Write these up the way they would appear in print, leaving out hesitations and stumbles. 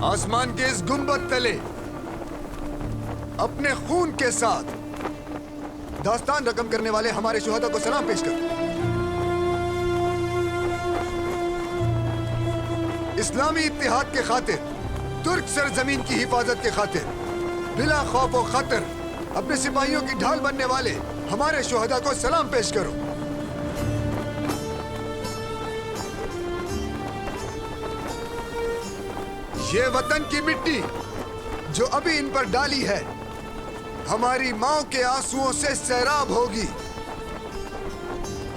आसमान के इस गुंबद तले अपने खून के साथ दास्तान रकम करने वाले हमारे शुहदा को सलाम पेश कर। इस्लामी इत्तेहाद के खातिर, तुर्क सरजमीन की हिफाजत के खातिर बिला खौफ व खतर अपने सिपाहियों की ढाल बनने वाले हमारे शुहदा को सलाम पेश करो। ये वतन की मिट्टी जो अभी इन पर डाली है हमारी माओ के आंसुओं से सैराब होगी।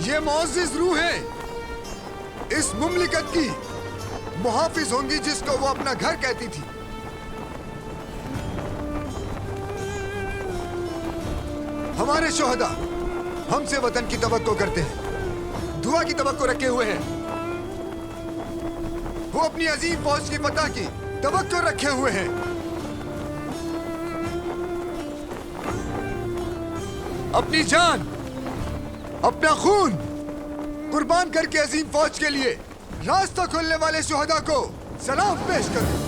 ये मुअज़्ज़िज़ रूहें इस मुमलिकत की मुहाफिज होंगी जिसको वो अपना घर कहती थी। हमारे शुहदा हमसे वतन की तवक्को करते हैं, दुआ की तवक्को रखे हुए हैं। वो अपनी अजीम फौज की फतह की तवक्को रखे हुए हैं। अपनी जान, अपना खून कुर्बान करके अजीम फौज के लिए रास्ता खोलने वाले शुहदा को सलाम पेश करें।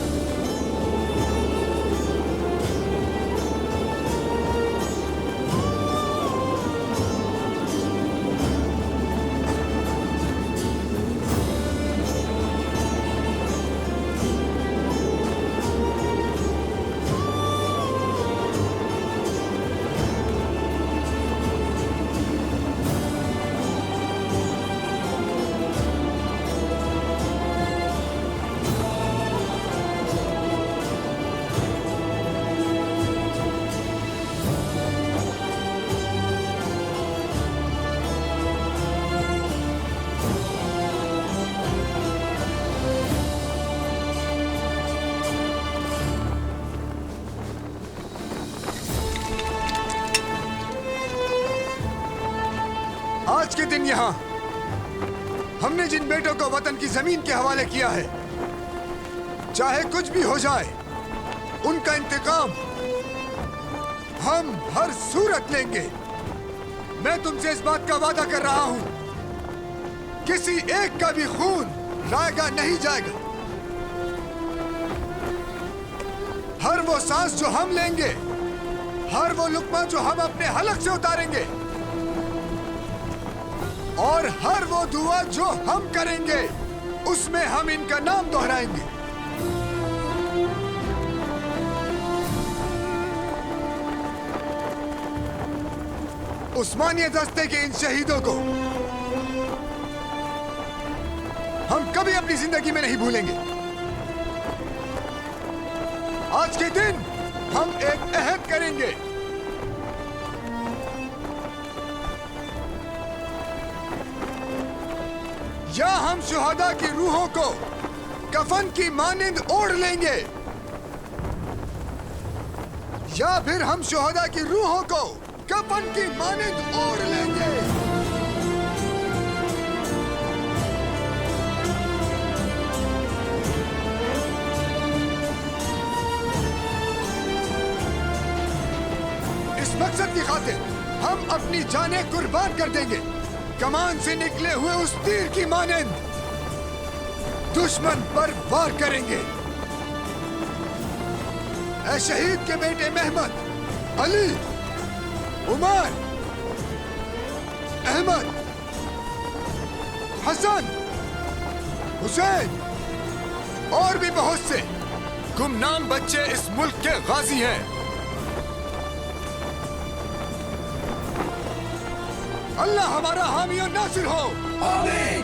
आज के दिन यहां हमने जिन बेटों को वतन की जमीन के हवाले किया है, चाहे कुछ भी हो जाए, उनका इंतकाम हम हर सूरत लेंगे। मैं तुमसे इस बात का वादा कर रहा हूं, किसी एक का भी खून रायगा नहीं जाएगा। हर वो सांस जो हम लेंगे, हर वो लुक्मा जो हम अपने हलक से उतारेंगे, और हर वो दुआ जो हम करेंगे, उसमें हम इनका नाम दोहराएंगे। उस्मानिया दस्ते के इन शहीदों को हम कभी अपनी जिंदगी में नहीं भूलेंगे। आज के दिन हम एक अहद करेंगे, या हम शुहदा की रूहों को कफन की मानिंद ओढ़ लेंगे, या फिर हम शुहदा की रूहों को कफन की मानिंद ओढ़ लेंगे। इस मकसद की खातिर हम अपनी जानें कुर्बान कर देंगे। कमान से निकले हुए उस तीर की मानिंद दुश्मन पर वार करेंगे। ऐ शहीद के बेटे मेहमद, अली, उमर, अहमद, हसन, हुसैन और भी बहुत से गुमनाम बच्चे इस मुल्क के गाजी हैं। अल्लाह हमारा हामी और नासिर हो। आमीन।